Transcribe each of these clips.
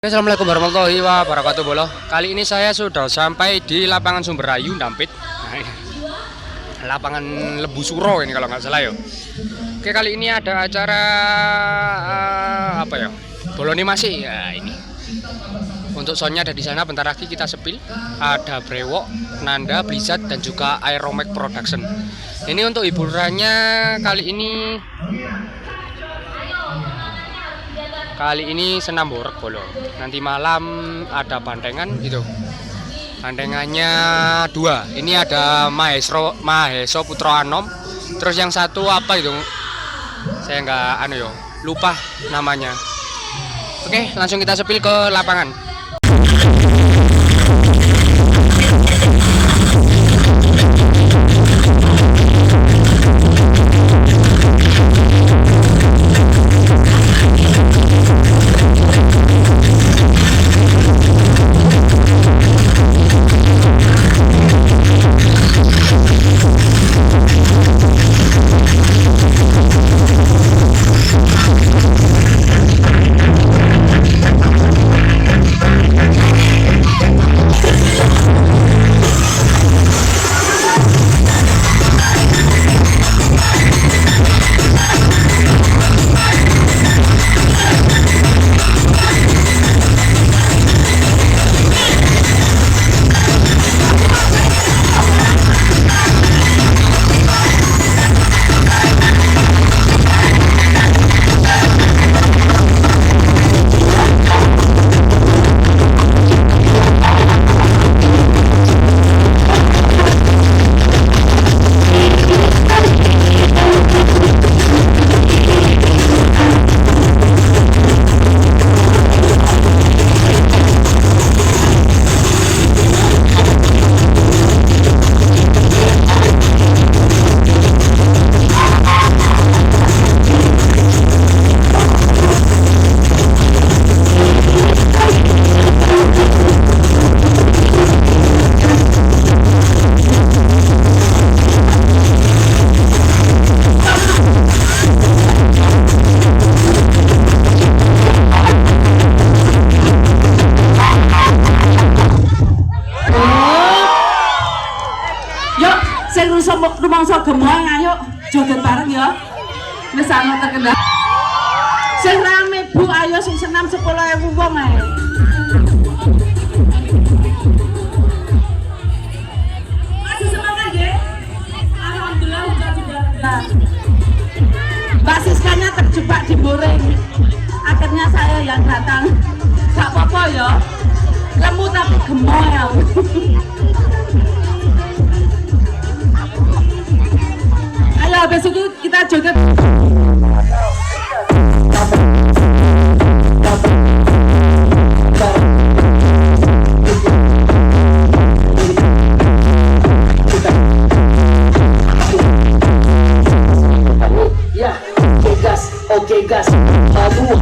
Assalamualaikum warahmatullahi wabarakatuh bolo. Kali ini saya sudah sampai di lapangan Sumberayu Dampit. Nah, lapangan Lebu Suro ini kalau nggak salah ya. Oke, kali ini ada acara apa ya? Bolo animasi ya ini. Untuk soundnya ada di sana. Bentar lagi kita sepil. Ada Brewog, Nanda, Blizzard dan juga Aeromax Production. Ini untuk hiburannya kali ini senam borek bolo. Nanti malam ada bandengan gitu. Bandengannya dua. Ini ada Maheso Putra Anom. Terus yang satu apa itu? Saya nggak lupa namanya. Oke, langsung kita sepil ke lapangan. Rumangsa Gemoy ayo joget bareng ya. Wis ana terkenal. Sing rame Bu, ayo sing senam 10.000 wong ae. Masih semangat nggih? Alhamdulillah juga. Mbak Siskanya terjebak di boring. Akhirnya saya yang datang. Gak apa-apa ya. Lemu tapi gemoy ya. Ayo habis itu kita joget. Ya, oke gas. Aduh.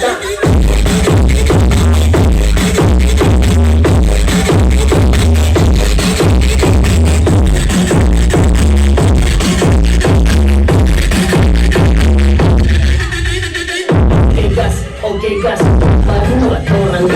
Mata. Oke gas, maju orang